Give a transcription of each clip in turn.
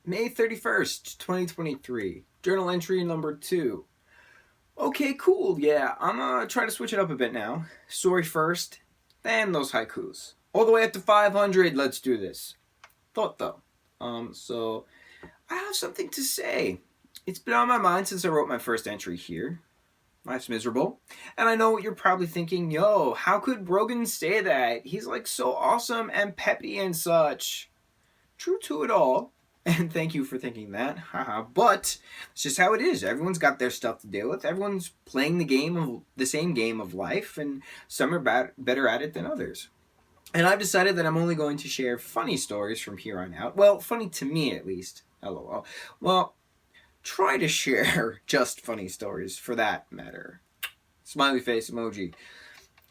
May 31st, 2023. Journal entry number 2. Okay, cool. Yeah, I'm gonna try to switch it up a bit now. Story first, then those haikus. All the way up to 500. Let's do this. Thought though. So I have something to say. It's been on my mind since I wrote my first entry here. Life's miserable. And I know what you're probably thinking. Yo, how could Brogan say that? He's like so awesome and peppy and such. True to it all. And thank you for thinking that. Haha. But it's just how it is. Everyone's got their stuff to deal with. Everyone's playing the same game of life, and some are better at it than others. And I've decided that I'm only going to share funny stories from here on out. Well, funny to me at least. LOL. Well, try to share just funny stories for that matter. Smiley face emoji.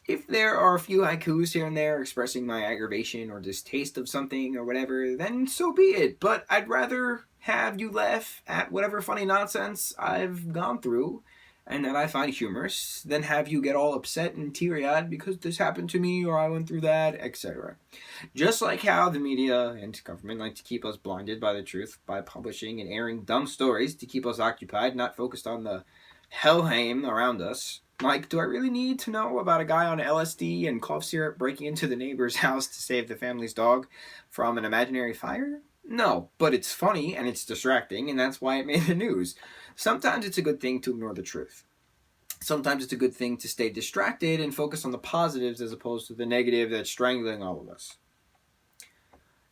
If there are a few haikus here and there expressing my aggravation or distaste of something or whatever, then so be it. But I'd rather have you laugh at whatever funny nonsense I've gone through and that I find humorous than have you get all upset and teary-eyed because this happened to me or I went through that, etc. Just like how the media and government like to keep us blinded by the truth by publishing and airing dumb stories to keep us occupied, not focused on the hellheim around us. Like, do I really need to know about a guy on LSD and cough syrup breaking into the neighbor's house to save the family's dog from an imaginary fire? No, but it's funny and it's distracting, and that's why it made the news. Sometimes it's a good thing to ignore the truth. Sometimes it's a good thing to stay distracted and focus on the positives as opposed to the negative that's strangling all of us.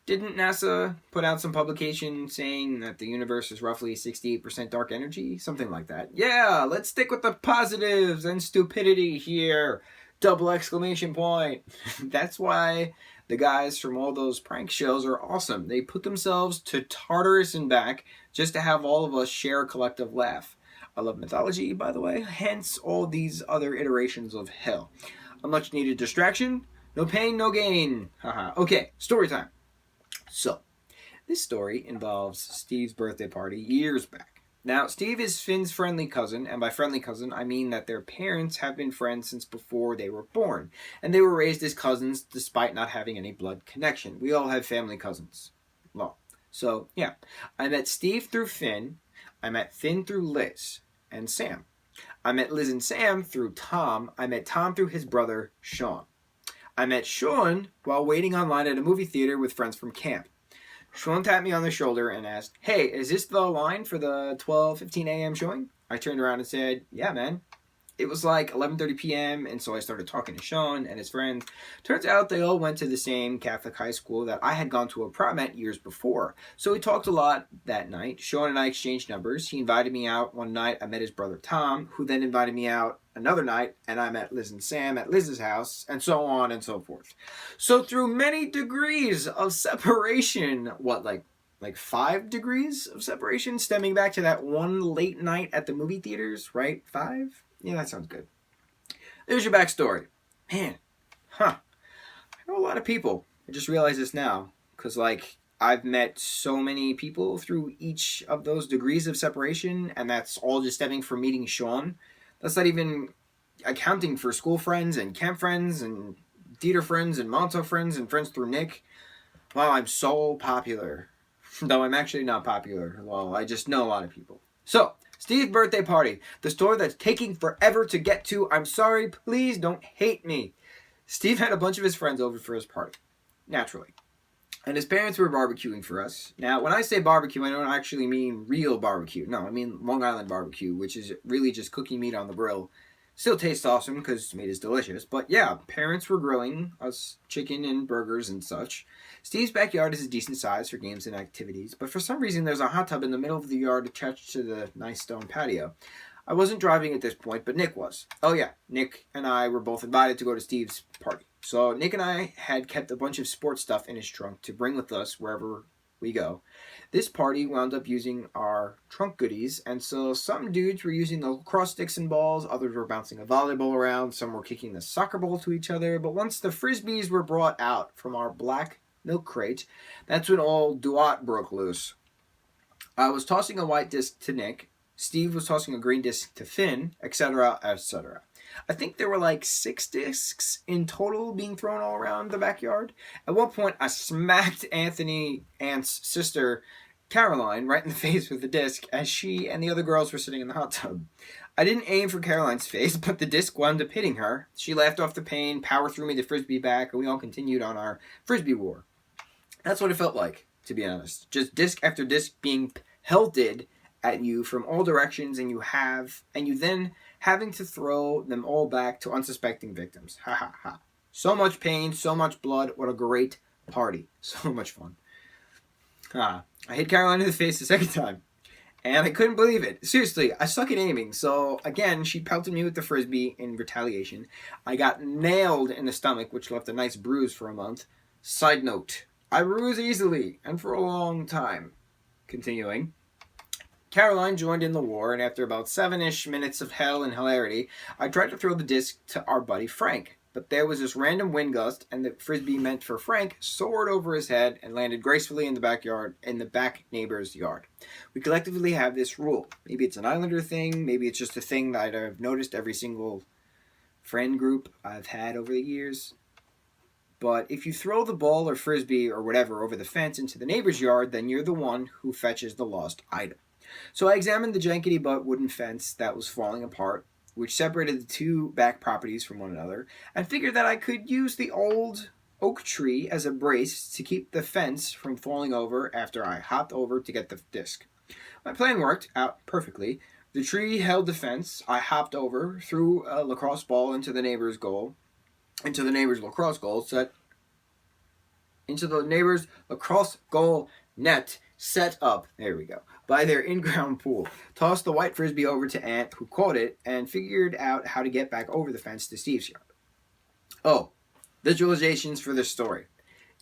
Didn't NASA put out some publication saying that the universe is roughly 68% dark energy? Something like that. Yeah, let's stick with the positives and stupidity here. Double exclamation point. That's why the guys from all those prank shows are awesome. They put themselves to Tartarus and back just to have all of us share a collective laugh. I love mythology, by the way, hence all these other iterations of hell. A much needed distraction. No pain, no gain. Haha. Okay, story time. So, this story involves Steve's birthday party years back. Now, Steve is Finn's friendly cousin, and by friendly cousin, I mean that their parents have been friends since before they were born, and they were raised as cousins despite not having any blood connection. We all have family cousins. Well, so, yeah. I met Steve through Finn, I met Finn through Liz and Sam. I met Liz and Sam through Tom, I met Tom through his brother, Sean. I met Sean while waiting online at a movie theater with friends from camp. Sean tapped me on the shoulder and asked, "Hey, is this the line for the 12:15 a.m. showing?" I turned around and said, "Yeah, man." It was like 11:30 p.m., and so I started talking to Sean and his friends. Turns out they all went to the same Catholic high school that I had gone to a prom at years before. So we talked a lot that night. Sean and I exchanged numbers. He invited me out one night. I met his brother Tom, who then invited me out another night, and I met Liz and Sam at Liz's house, and so on and so forth. So through many degrees of separation, like 5 degrees of separation, stemming back to that one late night at the movie theaters, right? 5? Yeah, that sounds good. There's your backstory. Man, I know a lot of people. I just realized this now, because, I've met so many people through each of those degrees of separation, and that's all just stemming from meeting Sean. That's not even accounting for school friends and camp friends and theater friends and Montauk friends and friends through Nick. Wow, I'm so popular. Though I'm actually not popular. Well, I just know a lot of people. So, Steve's birthday party. The story that's taking forever to get to. I'm sorry, please don't hate me. Steve had a bunch of his friends over for his party. Naturally. And his parents were barbecuing for us. Now, when I say barbecue, I don't actually mean real barbecue. No, I mean Long Island barbecue, which is really just cooking meat on the grill. Still tastes awesome because meat is delicious. But yeah, parents were grilling us chicken and burgers and such. Steve's backyard is a decent size for games and activities, but for some reason there's a hot tub in the middle of the yard attached to the nice stone patio. I wasn't driving at this point, but Nick was. Oh yeah, Nick and I were both invited to go to Steve's party. So Nick and I had kept a bunch of sports stuff in his trunk to bring with us wherever we go. This party wound up using our trunk goodies, and so some dudes were using the lacrosse sticks and balls, others were bouncing a volleyball around, some were kicking the soccer ball to each other, but once the frisbees were brought out from our black milk crate, that's when all Duat broke loose. I was tossing a white disc to Nick, Steve was tossing a green disc to Finn, etc., etc. I think there were like 6 discs in total being thrown all around the backyard. At one point, I smacked Anthony Ant's sister Caroline right in the face with the disc as she and the other girls were sitting in the hot tub. I didn't aim for Caroline's face, but the disc wound up hitting her. She laughed off the pain, power threw me the frisbee back, and we all continued on our frisbee war. That's what it felt like, to be honest. Just disc after disc being pelted at you from all directions, and you then having to throw them all back to unsuspecting victims. Ha ha ha. So much pain, so much blood. What a great party. So much fun. I hit Caroline in the face the second time, and I couldn't believe it. Seriously, I suck at aiming, so again, she pelted me with the frisbee in retaliation. I got nailed in the stomach, which left a nice bruise for a month. Side note, I bruise easily, and for a long time. Continuing. Caroline joined in the war, and after about 7-ish minutes of hell and hilarity, I tried to throw the disc to our buddy Frank. But there was this random wind gust, and the frisbee meant for Frank soared over his head and landed gracefully in the back neighbor's yard. We collectively have this rule. Maybe it's an Islander thing, maybe it's just a thing that I've noticed every single friend group I've had over the years. But if you throw the ball or frisbee or whatever over the fence into the neighbor's yard, then you're the one who fetches the lost item. So I examined the jankety-butt wooden fence that was falling apart, which separated the two back properties from one another, and figured that I could use the old oak tree as a brace to keep the fence from falling over after I hopped over to get the disc. My plan worked out perfectly. The tree held the fence. I hopped over, threw a lacrosse ball into the neighbor's lacrosse goal net set up. There we go. By their in-ground pool. Tossed the white frisbee over to Aunt, who caught it, and figured out how to get back over the fence to Steve's yard. Oh, visualizations for this story.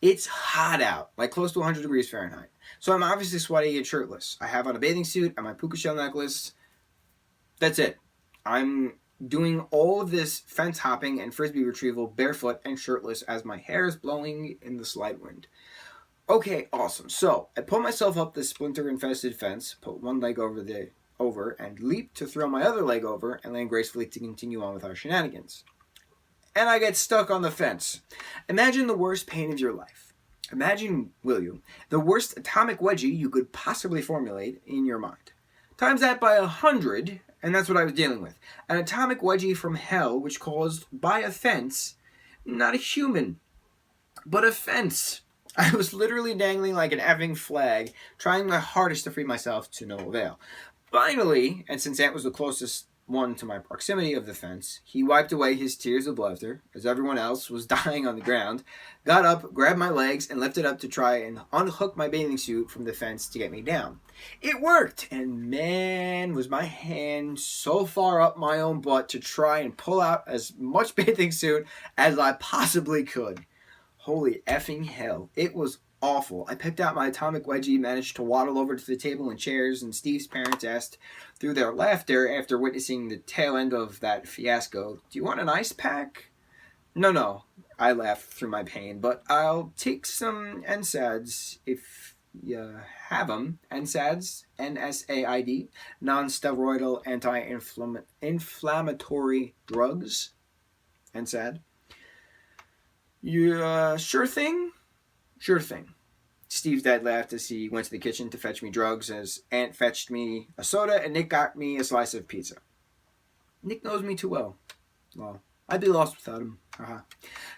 It's hot out, like close to 100 degrees Fahrenheit. So I'm obviously sweaty and shirtless. I have on a bathing suit and my puka shell necklace. That's it. I'm doing all of this fence hopping and frisbee retrieval barefoot and shirtless as my hair is blowing in the slight wind. Okay, awesome. So I pull myself up this splinter-infested fence, put one leg over, and leap to throw my other leg over and land gracefully to continue on with our shenanigans. And I get stuck on the fence. Imagine the worst pain of your life. Imagine, will you, the worst atomic wedgie you could possibly formulate in your mind. Times that by 100, and that's what I was dealing with. An atomic wedgie from hell, which caused by a fence, not a human, but a fence. I was literally dangling like an effing flag, trying my hardest to free myself to no avail. Finally, and since Aunt was the closest one to my proximity of the fence, he wiped away his tears of laughter, as everyone else was dying on the ground, got up, grabbed my legs, and lifted up to try and unhook my bathing suit from the fence to get me down. It worked, and man, was my hand so far up my own butt to try and pull out as much bathing suit as I possibly could. Holy effing hell. It was awful. I picked out my atomic wedgie, managed to waddle over to the table and chairs, and Steve's parents asked through their laughter after witnessing the tail end of that fiasco, "Do you want an ice pack?" No, I laughed through my pain, but I'll take some NSAIDs if you have them. NSAIDs, NSAID, non-steroidal anti-inflammatory drugs. NSAID. Sure thing? Sure thing. Steve's dad laughed as he went to the kitchen to fetch me drugs, as Aunt fetched me a soda and Nick got me a slice of pizza. Nick knows me too well. Well, I'd be lost without him.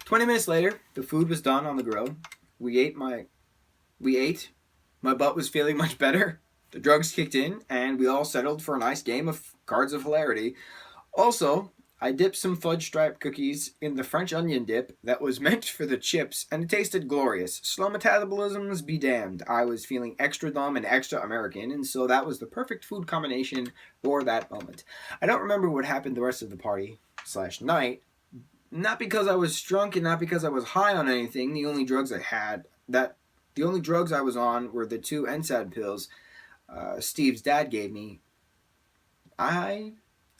20 minutes later, the food was done on the grill. We ate. My butt was feeling much better. The drugs kicked in, and we all settled for a nice game of Cards of Hilarity. Also, I dipped some fudge striped cookies in the French onion dip that was meant for the chips, and it tasted glorious. Slow metabolisms be damned. I was feeling extra dumb and extra American, and so that was the perfect food combination for that moment. I don't remember what happened the rest of the party/night. Not because I was drunk and not because I was high on anything. The only drugs I was on were the 2 NSAID pills Steve's dad gave me.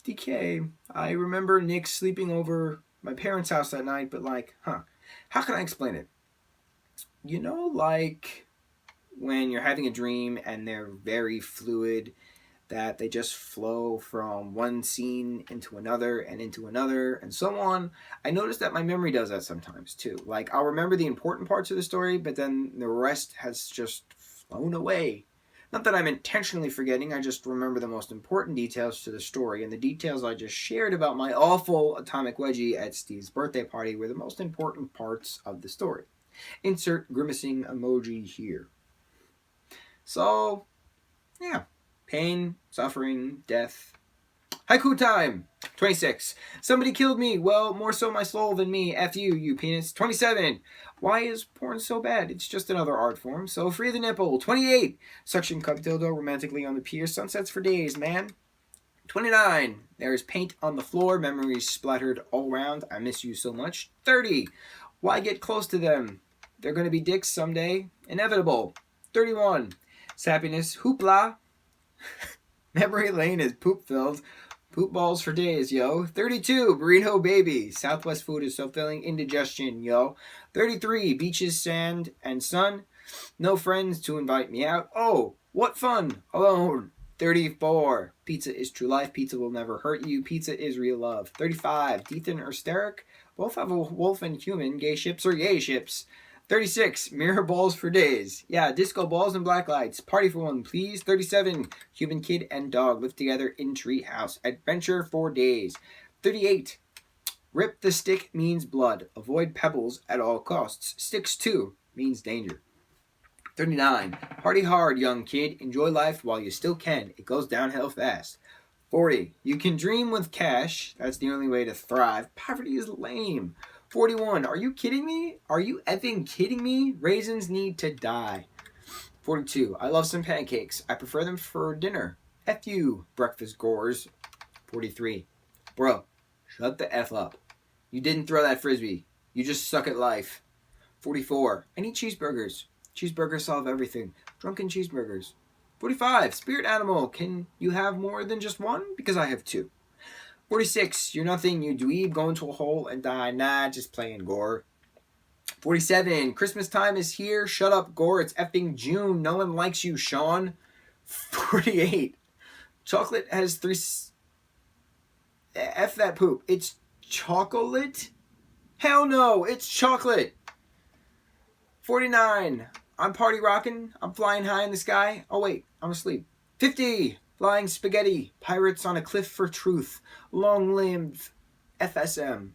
DK. I remember Nick sleeping over my parents' house that night, but how can I explain it? You know, like when you're having a dream and they're very fluid, that they just flow from one scene into another and so on. I noticed that my memory does that sometimes too. Like, I'll remember the important parts of the story, but then the rest has just flown away. Not that I'm intentionally forgetting, I just remember the most important details to the story, and the details I just shared about my awful atomic wedgie at Steve's birthday party were the most important parts of the story. Insert grimacing emoji here. So, yeah. Pain, suffering, death. Haiku time! 26. Somebody killed me. Well, more so my soul than me. F you, you penis. 27. Why is porn so bad? It's just another art form, so free the nipple. 28. Suction cup dildo romantically on the pier. Sunsets for days, man. 29. There is paint on the floor. Memories splattered all around. I miss you so much. 30. Why get close to them? They're going to be dicks someday. Inevitable. 31. Sappiness. Hoopla. Memory lane is poop filled. Poop balls for days, yo. 32, burrito baby. Southwest food is so filling. Indigestion, yo. 33, beaches, sand, and sun. No friends to invite me out. Oh, what fun. Alone. 34, pizza is true life. Pizza will never hurt you. Pizza is real love. 35, Ethan or Steric. Both have a wolf and human. Gay ships or yay ships. 36, mirror balls for days. Yeah, disco balls and black lights. Party for one, please. 37, human kid and dog live together in tree house. Adventure for days. 38, rip the stick means blood. Avoid pebbles at all costs. Sticks too means danger. 39, party hard, young kid. Enjoy life while you still can. It goes downhill fast. 40, you can dream with cash. That's the only way to thrive. Poverty is lame. 41, are you kidding me? Are you effing kidding me? Raisins need to die. 42, I love some pancakes. I prefer them for dinner. F you, breakfast gores. 43, bro, shut the F up. You didn't throw that frisbee. You just suck at life. 44, I need cheeseburgers. Cheeseburgers solve everything. Drunken cheeseburgers. 45, spirit animal. Can you have more than just one? Because I have two. 46, you're nothing, you dweeb, go into a hole and die. Nah, just playing, Gore. 47, Christmas time is here. Shut up, Gore, it's effing June. No one likes you, Sean. 48, chocolate has three... F that poop. It's chocolate? Hell no, it's chocolate. 49, I'm party rocking. I'm flying high in the sky. Oh wait, I'm asleep. 50, flying spaghetti. Pirates on a cliff for truth. Long live FSM.